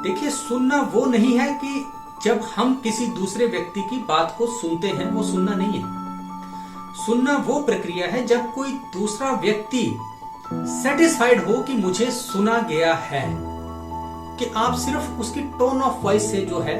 देखिए, सुनना वो नहीं है कि जब हम किसी दूसरे व्यक्ति की बात को सुनते हैं, वो सुनना नहीं है। सुनना वो प्रक्रिया है जब कोई दूसरा व्यक्ति सेटिस्फाइड हो कि मुझे सुना गया है, कि आप सिर्फ उसकी टोन ऑफ वॉइस से जो है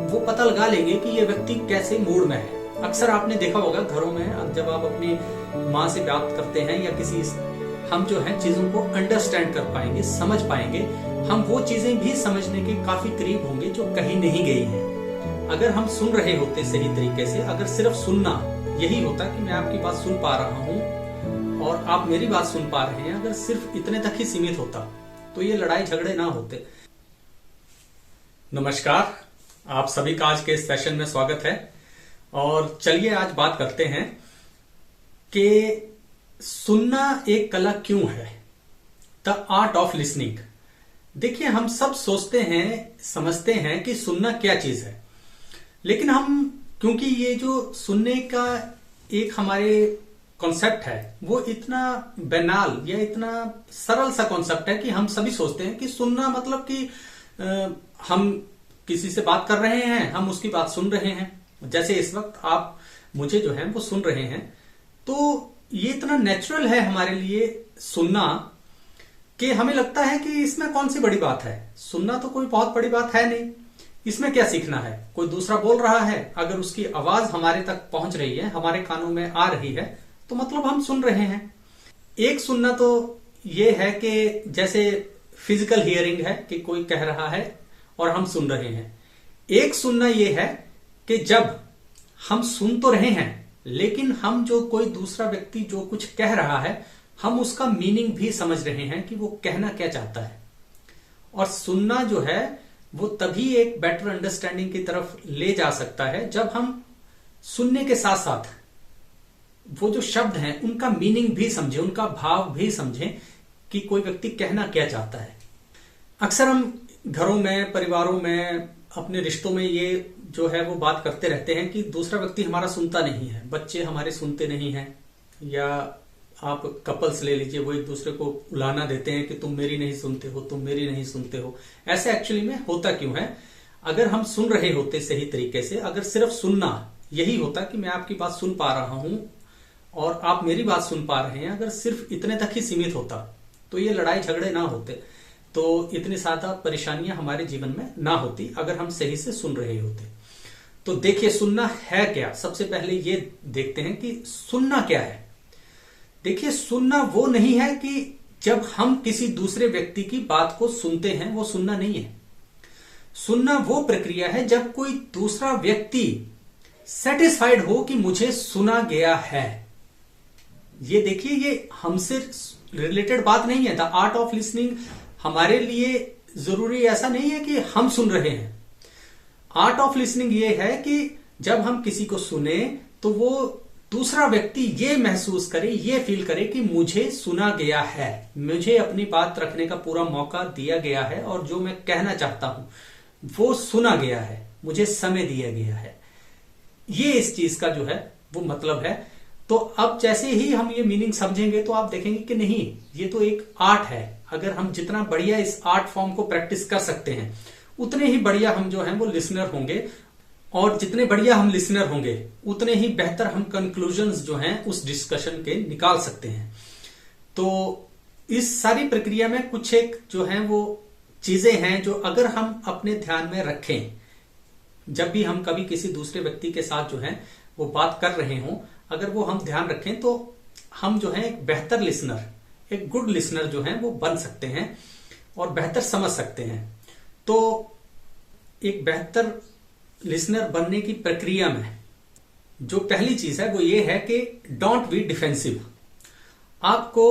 वो पता लगा लेंगे कि ये व्यक्ति कैसे मूड में है। अक्सर आपने देखा होगा घरों में जब आप अपनी माँ से बात करते हैं या किसी, हम जो है चीजों को अंडरस्टैंड कर पाएंगे, समझ पाएंगे, हम वो चीजें भी समझने के काफी करीब होंगे जो कहीं नहीं गई हैं। अगर हम सुन रहे होते सही तरीके से, अगर सिर्फ सुनना यही होता कि मैं आपकी बात सुन पा रहा हूं और आप मेरी बात सुन पा रहे हैं, अगर सिर्फ इतने तक ही सीमित होता तो ये लड़ाई झगड़े ना होते। नमस्कार, आप सभी का आज के इस सेशन में स्वागत है। और चलिए आज बात करते हैं कि सुनना एक कला क्यों है, द आर्ट ऑफ लिसनिंग। देखिए, हम सब सोचते हैं, समझते हैं कि सुनना क्या चीज है, लेकिन हम, क्योंकि ये जो सुनने का एक हमारे कॉन्सेप्ट है वो इतना बैनाल या इतना सरल सा कॉन्सेप्ट है कि हम सभी सोचते हैं कि सुनना मतलब कि हम किसी से बात कर रहे हैं, हम उसकी बात सुन रहे हैं। जैसे इस वक्त आप मुझे जो है वो सुन रहे हैं, तो ये इतना नेचुरल है हमारे लिए सुनना कि हमें लगता है कि इसमें कौन सी बड़ी बात है। सुनना तो कोई बहुत बड़ी बात है नहीं, इसमें क्या सीखना है। कोई दूसरा बोल रहा है, अगर उसकी आवाज हमारे तक पहुंच रही है, हमारे कानों में आ रही है, तो मतलब हम सुन रहे हैं। एक सुनना तो ये है कि जैसे फिजिकल हियरिंग है कि कोई कह रहा है और हम सुन रहे हैं। एक सुनना ये है कि जब हम सुन तो रहे हैं, लेकिन हम जो कोई दूसरा व्यक्ति जो कुछ कह रहा है, हम उसका मीनिंग भी समझ रहे हैं कि वो कहना क्या चाहता है। और सुनना जो है वो तभी एक बेटर अंडरस्टैंडिंग की तरफ ले जा सकता है जब हम सुनने के साथ साथ वो जो शब्द हैं उनका मीनिंग भी समझें, उनका भाव भी समझें कि कोई व्यक्ति कहना क्या चाहता है। अक्सर हम घरों में, परिवारों में, अपने रिश्तों में ये जो है वो बात करते रहते हैं कि दूसरा व्यक्ति हमारा सुनता नहीं है, बच्चे हमारे सुनते नहीं हैं, या आप कपल्स ले लीजिए, वो एक दूसरे को उलाहना देते हैं कि तुम मेरी नहीं सुनते हो, तुम मेरी नहीं सुनते हो। ऐसे एक्चुअली में होता क्यों है? अगर हम सुन रहे होते सही तरीके से, अगर सिर्फ सुनना यही होता कि मैं आपकी बात सुन पा रहा हूं और आप मेरी बात सुन पा रहे हैं, अगर सिर्फ इतने तक ही सीमित होता तो ये लड़ाई झगड़े ना होते, तो इतनी ज्यादा परेशानियां हमारे जीवन में ना होती अगर हम सही से सुन रहे होते। तो देखिए, सुनना है क्या। सबसे पहले ये देखते हैं कि सुनना क्या है। देखिए, सुनना वो नहीं है कि जब हम किसी दूसरे व्यक्ति की बात को सुनते हैं, वो सुनना नहीं है। सुनना वो प्रक्रिया है जब कोई दूसरा व्यक्ति सेटिस्फाइड हो कि मुझे सुना गया है। ये देखिए, ये हमसे रिलेटेड बात नहीं है। द आर्ट ऑफ लिसनिंग हमारे लिए जरूरी ऐसा नहीं है कि हम सुन रहे हैं। आर्ट ऑफ लिसनिंग ये है कि जब हम किसी को सुने तो वो दूसरा व्यक्ति ये महसूस करे, ये फील करे कि मुझे सुना गया है, मुझे अपनी बात रखने का पूरा मौका दिया गया है और जो मैं कहना चाहता हूं वो सुना गया है, मुझे समय दिया गया है। ये इस चीज का जो है वो मतलब है। तो अब जैसे ही हम ये मीनिंग समझेंगे तो आप देखेंगे कि नहीं, ये तो एक आर्ट है। अगर हम जितना बढ़िया इस आर्ट फॉर्म को प्रैक्टिस कर सकते हैं, उतने ही बढ़िया हम जो है वो लिसनर होंगे, और जितने बढ़िया हम लिसनर होंगे उतने ही बेहतर हम कंक्लूजन्स जो हैं उस डिस्कशन के निकाल सकते हैं। तो इस सारी प्रक्रिया में कुछ एक जो है वो चीजें हैं जो अगर हम अपने ध्यान में रखें, जब भी हम कभी किसी दूसरे व्यक्ति के साथ जो है वो बात कर रहे हों, अगर वो हम ध्यान रखें तो हम जो है एक बेहतर लिसनर, एक गुड लिसनर जो है वो बन सकते हैं और बेहतर समझ सकते हैं। तो एक बेहतर लिसनर बनने की प्रक्रिया में जो पहली चीज है वो ये है कि डोंट बी डिफेंसिव। आपको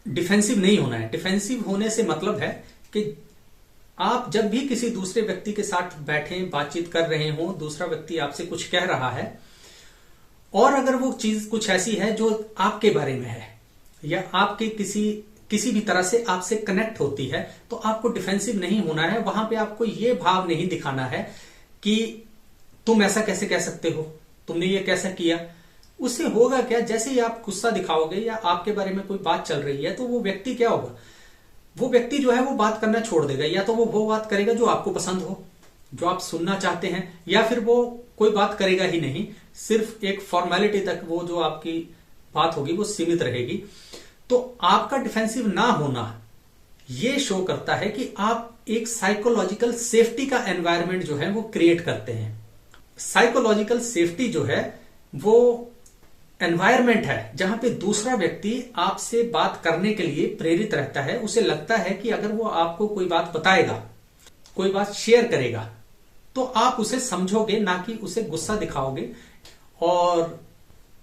डिफेंसिव नहीं होना है। डिफेंसिव होने से मतलब है कि आप जब भी किसी दूसरे व्यक्ति के साथ बैठे, बातचीत कर रहे हो, दूसरा व्यक्ति आपसे कुछ कह रहा है और अगर वो चीज कुछ ऐसी है जो आपके बारे में है या आपके किसी भी तरह से आपसे कनेक्ट होती है, तो आपको डिफेंसिव नहीं होना है। वहां पे आपको ये भाव नहीं दिखाना है कि तुम ऐसा कैसे कह सकते हो, तुमने ये कैसा किया। उससे होगा क्या, जैसे ही आप गुस्सा दिखाओगे या आपके बारे में कोई बात चल रही है तो वो व्यक्ति क्या होगा, वो व्यक्ति जो है वो बात करना छोड़ देगा, या तो वो बात करेगा जो आपको पसंद हो, जो आप सुनना चाहते हैं, या फिर वो कोई बात करेगा ही नहीं, सिर्फ एक फॉर्मेलिटी तक वो जो आपकी बात होगी वो सीमित रहेगी। तो आपका डिफेंसिव ना होना ये शो करता है कि आप एक साइकोलॉजिकल सेफ्टी का एनवायरनमेंट जो है वो क्रिएट करते हैं। साइकोलॉजिकल सेफ्टी जो है वो एनवायरनमेंट है जहां पे दूसरा व्यक्ति आपसे बात करने के लिए प्रेरित रहता है। उसे लगता है कि अगर वो आपको कोई बात बताएगा, कोई बात शेयर करेगा, तो आप उसे समझोगे, ना कि उसे गुस्सा दिखाओगे, और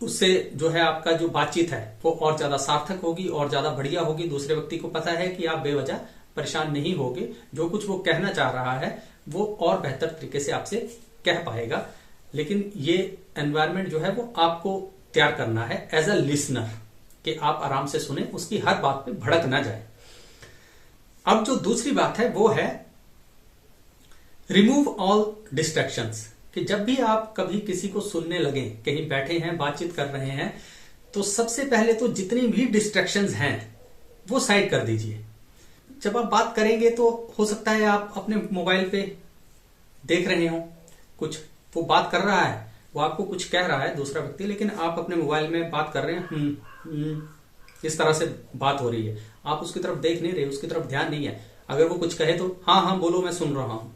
उससे जो है आपका जो बातचीत है वो और ज्यादा सार्थक होगी और ज्यादा बढ़िया होगी। दूसरे व्यक्ति को पता है कि आप बेवजह परेशान नहीं होगे, जो कुछ वो कहना चाह रहा है वो और बेहतर तरीके से आपसे कह पाएगा। लेकिन ये एनवायरनमेंट जो है वो आपको तैयार करना है एज अ लिसनर, कि आप आराम से सुने, उसकी हर बात पे भड़क ना जाए। अब जो दूसरी बात है वो है रिमूव ऑल डिस्ट्रैक्शंस, कि जब भी आप कभी किसी को सुनने लगे, कहीं बैठे हैं बातचीत कर रहे हैं, तो सबसे पहले तो जितनी भी डिस्ट्रैक्शंस हैं वो साइड कर दीजिए। जब आप बात करेंगे तो हो सकता है आप अपने मोबाइल पे देख रहे हो कुछ, वो बात कर रहा है, वो आपको कुछ कह रहा है दूसरा व्यक्ति, लेकिन आप अपने मोबाइल में बात कर रहे हैं, इस तरह से बात हो रही है, आप उसकी तरफ देख नहीं रहे, उसकी तरफ ध्यान नहीं है। अगर वो कुछ कहे तो हाँ हाँ बोलो, मैं सुन रहा हूं।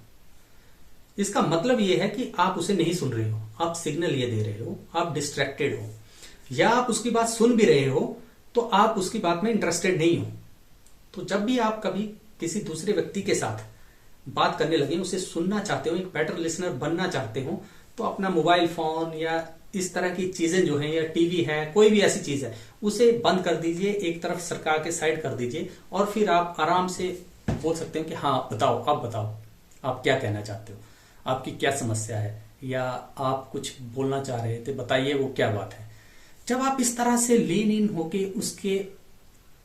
इसका मतलब ये है कि आप उसे नहीं सुन रहे हो, आप सिग्नल ये दे रहे हो, आप डिस्ट्रैक्टेड हो, या आप उसकी बात सुन भी रहे हो तो आप उसकी बात में इंटरेस्टेड नहीं हो। तो जब भी आप कभी किसी दूसरे व्यक्ति के साथ बात करने लगे, उसे सुनना चाहते हो, एक बेटर लिसनर बनना चाहते हो, तो अपना मोबाइल फोन या इस तरह की चीजें जो हैं, या टीवी है, कोई भी ऐसी चीज है, उसे बंद कर दीजिए, एक तरफ सरका के साइड कर दीजिए, और फिर आप आराम से बोल सकते हो कि हाँ बताओ, आप बताओ आप क्या कहना चाहते हो, आपकी क्या समस्या है, या आप कुछ बोलना चाह रहे थे, बताइए वो क्या बात है। जब आप इस तरह से लीन इन होके उसके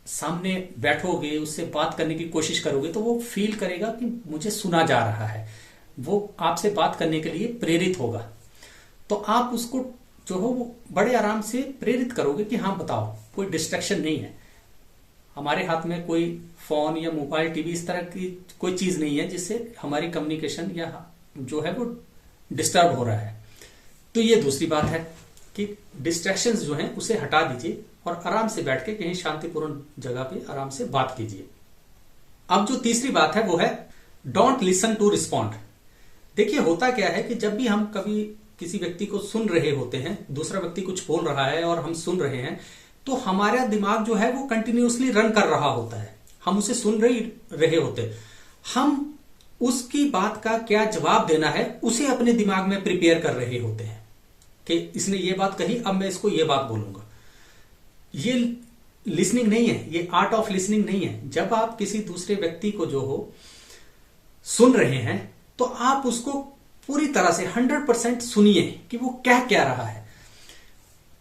सामने बैठोगे, उससे बात करने की कोशिश करोगे, तो वो फील करेगा कि मुझे सुना जा रहा है, वो आपसे बात करने के लिए प्रेरित होगा। तो आप उसको जो हो वो बड़े आराम से प्रेरित करोगे कि हाँ बताओ, कोई डिस्ट्रैक्शन नहीं है, हमारे हाथ में कोई फोन या मोबाइल टीवी इस तरह की कोई चीज नहीं है जिससे हमारी कम्युनिकेशन या जो है वो डिस्टर्ब हो रहा है। तो ये दूसरी बात है कि डिस्ट्रैक्शंस जो हैं उसे हटा दीजिए और आराम से बैठ के कहीं शांतिपूर्ण जगह पे आराम से बात कीजिए। अब जो तीसरी बात है वो है डोंट लिसन टू रिस्पॉन्ड। देखिए होता क्या है कि जब भी हम कभी किसी व्यक्ति को सुन रहे होते हैं, दूसरा व्यक्ति कुछ बोल रहा है और हम सुन रहे हैं, तो हमारा दिमाग जो है वो कंटिन्यूअसली रन कर रहा होता है, हम उसे सुन रहे होते, हम उसकी बात का क्या जवाब देना है उसे अपने दिमाग में प्रिपेयर कर रहे होते हैं कि इसने ये बात कही, अब मैं इसको ये बात बोलूंगा। ये लिसनिंग नहीं है, ये आर्ट ऑफ लिसनिंग नहीं है। जब आप किसी दूसरे व्यक्ति को जो हो सुन रहे हैं तो आप उसको पूरी तरह से 100% सुनिए कि वो क्या रहा है।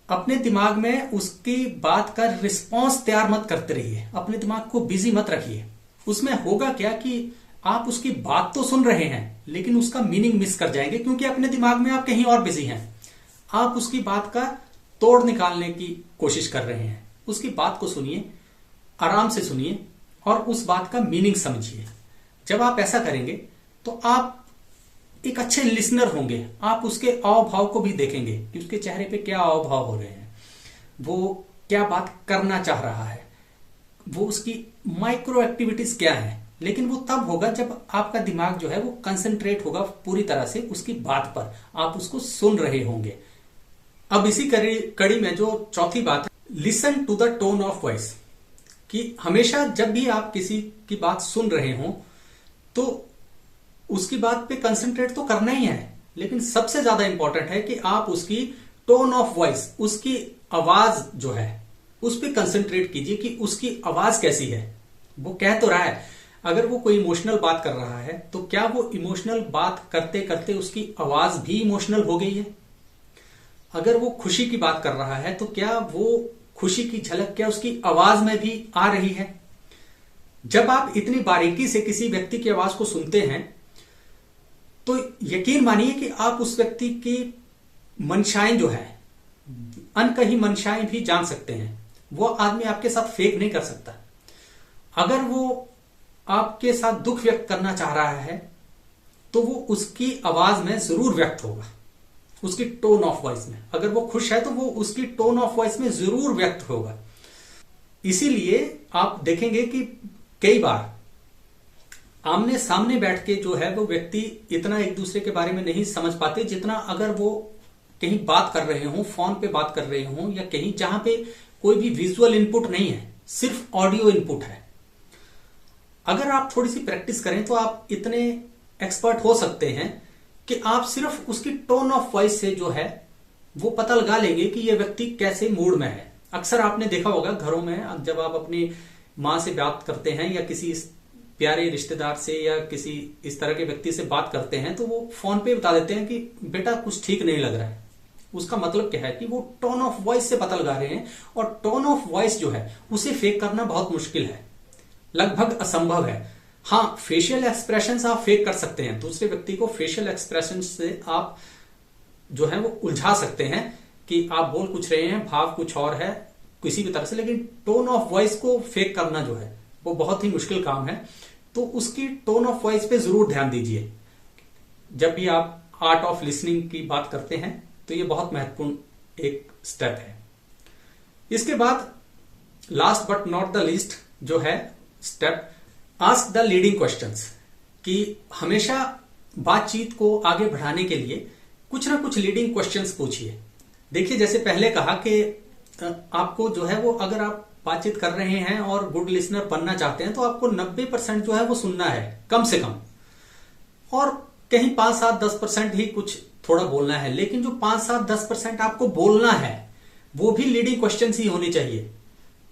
अपने दिमाग में उसकी बात का रिस्पॉन्स तैयार मत करते रहिए, अपने दिमाग को बिजी मत रखिए। उसमें होगा क्या कि आप उसकी बात तो सुन रहे हैं लेकिन उसका मीनिंग मिस कर जाएंगे, क्योंकि अपने दिमाग में आप कहीं और बिजी हैं। आप उसकी बात का तोड़ निकालने की कोशिश कर रहे हैं। उसकी बात को सुनिए, आराम से सुनिए और उस बात का मीनिंग समझिए। जब आप ऐसा करेंगे तो आप एक अच्छे लिसनर होंगे। आप उसके हाव भाव को भी देखेंगे कि उसके चेहरे पे क्या हाव भाव हो रहे हैं, वो क्या बात करना चाह रहा है, वो उसकी माइक्रो एक्टिविटीज क्या है। लेकिन वो तब होगा जब आपका दिमाग जो है वो कंसंट्रेट होगा पूरी तरह से उसकी बात पर, आप उसको सुन रहे होंगे। अब इसी कड़ी में जो चौथी बात है, listen to the tone of voice, कि हमेशा जब भी आप किसी की बात सुन रहे हो तो उसकी बात पे कंसंट्रेट तो करना ही है, लेकिन सबसे ज्यादा इंपॉर्टेंट है कि आप उसकी टोन ऑफ वॉइस, उसकी आवाज जो है उस पर कंसंट्रेट कीजिए कि उसकी आवाज कैसी है, वो कह तो रहा है। अगर वो कोई इमोशनल बात कर रहा है तो क्या वो इमोशनल बात करते करते उसकी आवाज भी इमोशनल हो गई है? अगर वो खुशी की बात कर रहा है तो क्या वो खुशी की झलक क्या उसकी आवाज में भी आ रही है? जब आप इतनी बारीकी से किसी व्यक्ति की आवाज को सुनते हैं तो यकीन मानिए कि आप उस व्यक्ति की मनशाएं जो है, अनकही मनशाएं भी जान सकते हैं। वो आदमी आपके साथ फेक नहीं कर सकता। अगर वो आपके साथ दुख व्यक्त करना चाह रहा है तो वो उसकी आवाज में जरूर व्यक्त होगा, उसकी टोन ऑफ वॉइस में। अगर वो खुश है तो वो उसकी टोन ऑफ वॉइस में जरूर व्यक्त होगा। इसीलिए आप देखेंगे कि कई बार आमने सामने बैठ के जो है वो व्यक्ति इतना एक दूसरे के बारे में नहीं समझ पाते जितना अगर वो कहीं बात कर रहे हो, फोन पे बात कर रहे हो या कहीं जहां पे कोई भी विजुअल इनपुट नहीं है, सिर्फ ऑडियो इनपुट है। अगर आप थोड़ी सी प्रैक्टिस करें तो आप इतने एक्सपर्ट हो सकते हैं कि आप सिर्फ उसकी टोन ऑफ वॉइस से जो है वो पता लगा लेंगे कि ये व्यक्ति कैसे मूड में है। अक्सर आपने देखा होगा घरों में जब आप अपनी मां से बात करते हैं या किसी प्यारे रिश्तेदार से या किसी इस तरह के व्यक्ति से बात करते हैं तो वो फोन पे बता देते हैं कि बेटा कुछ ठीक नहीं लग रहा है। उसका मतलब क्या है कि वो टोन ऑफ वॉइस से पता लगा रहे हैं, और टोन ऑफ वॉइस जो है उसे फेक करना बहुत मुश्किल है, लगभग असंभव है। हाँ, फेशियल एक्सप्रेशंस आप फेक कर सकते हैं, दूसरे व्यक्ति को फेशियल एक्सप्रेशन से आप जो है वो उलझा सकते हैं कि आप बोल कुछ रहे हैं, भाव कुछ और है किसी भी तरह से, लेकिन टोन ऑफ वॉइस को फेक करना जो है वो बहुत ही मुश्किल काम है। तो उसकी टोन ऑफ वॉइस पे जरूर ध्यान दीजिए जब भी आप आर्ट ऑफ लिसनिंग की बात करते हैं, तो ये बहुत महत्वपूर्ण एक स्टेप है। इसके बाद last but not the least जो है step, ask the leading questions, कि हमेशा बातचीत को आगे बढ़ाने के लिए कुछ ना कुछ लीडिंग क्वेश्चंस पूछिए। देखिए, जैसे पहले कहा कि आपको जो है वो अगर आप बातचीत कर रहे हैं और गुड लिसनर बनना चाहते हैं तो आपको 90% जो है वो सुनना है कम से कम, और कहीं 5-7-10% ही कुछ थोड़ा बोलना है। लेकिन जो 5-7-10% आपको बोलना है वो भी लीडिंग क्वेश्चंस ही होनी चाहिए,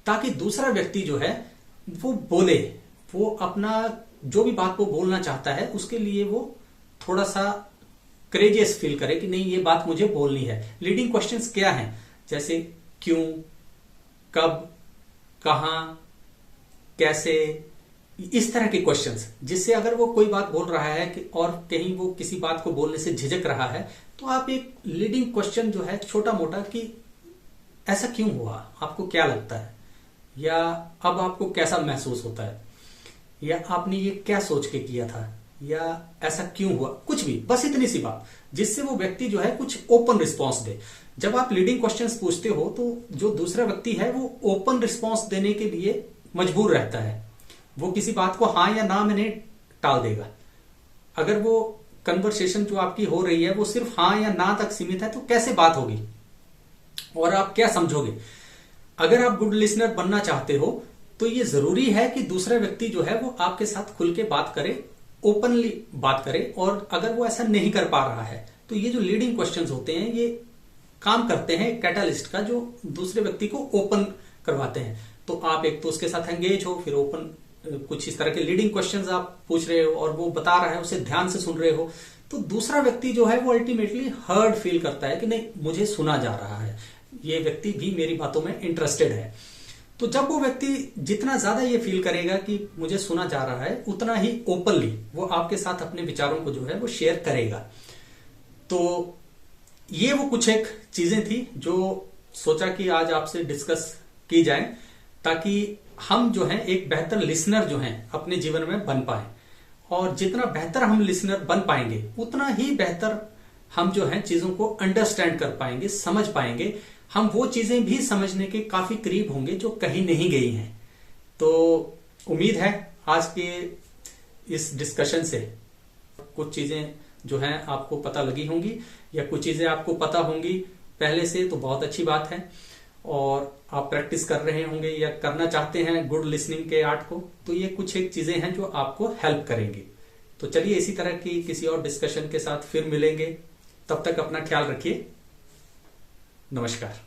ताकि दूसरा व्यक्ति जो है वो बोले, वो अपना जो भी बात वो बोलना चाहता है उसके लिए वो थोड़ा सा करेजियस फील करे कि नहीं, ये बात मुझे बोलनी है। लीडिंग क्वेश्चंस क्या हैं? जैसे क्यों, कब, कहां, कैसे, इस तरह के क्वेश्चंस, जिससे अगर वो कोई बात बोल रहा है कि और कहीं वो किसी बात को बोलने से झिझक रहा है तो आप एक लीडिंग क्वेश्चन जो है छोटा मोटा कि ऐसा क्यों हुआ, आपको क्या लगता है, या अब आपको कैसा महसूस होता है, या आपने ये क्या सोच के किया था, या ऐसा क्यों हुआ, कुछ भी, बस इतनी सी बात जिससे वो व्यक्ति जो है कुछ ओपन रिस्पॉन्स दे। जब आप लीडिंग क्वेश्चंस पूछते हो तो जो दूसरा व्यक्ति है वो ओपन रिस्पॉन्स देने के लिए मजबूर रहता है, वो किसी बात को हाँ या ना में नहीं टाल देगा। अगर वो कन्वर्सेशन जो आपकी हो रही है वो सिर्फ हाँ या ना तक सीमित है तो कैसे बात होगी और आप क्या समझोगे? अगर आप गुड लिसनर बनना चाहते हो तो ये जरूरी है कि दूसरा व्यक्ति जो है वो आपके साथ खुल के बात करे, ओपनली बात करे, और अगर वो ऐसा नहीं कर पा रहा है तो ये जो लीडिंग क्वेश्चंस होते हैं ये काम करते हैं कैटालिस्ट का, जो दूसरे व्यक्ति को ओपन करवाते हैं। तो आप एक तो उसके साथ एंगेज हो, फिर ओपन कुछ इस तरह के लीडिंग क्वेश्चंस आप पूछ रहे हो और वो बता रहा है, उसे ध्यान से सुन रहे हो, तो दूसरा व्यक्ति जो है वो अल्टीमेटली हर्ड फील करता है कि नहीं, मुझे सुना जा रहा है, ये व्यक्ति भी मेरी बातों में इंटरेस्टेड है। तो जब वो व्यक्ति जितना ज्यादा ये फील करेगा कि मुझे सुना जा रहा है, उतना ही ओपनली वो आपके साथ अपने विचारों को जो है वो शेयर करेगा। तो ये वो कुछ एक चीजें थी जो सोचा कि आज आपसे डिस्कस की जाए, ताकि हम जो है एक बेहतर लिसनर जो है अपने जीवन में बन पाए। और जितना बेहतर हम लिसनर बन पाएंगे उतना ही बेहतर हम जो है चीजों को अंडरस्टैंड कर पाएंगे, समझ पाएंगे। हम वो चीजें भी समझने के काफी करीब होंगे जो कहीं नहीं गई हैं। तो उम्मीद है आज के इस डिस्कशन से कुछ चीजें जो हैं आपको पता लगी होंगी, या कुछ चीजें आपको पता होंगी पहले से, तो बहुत अच्छी बात है। और आप प्रैक्टिस कर रहे होंगे या करना चाहते हैं गुड लिसनिंग के आर्ट को, तो ये कुछ एक चीजें हैं जो आपको हेल्प करेंगी। तो चलिए इसी तरह की किसी और डिस्कशन के साथ फिर मिलेंगे, तब तक अपना ख्याल रखिए। नमस्कार।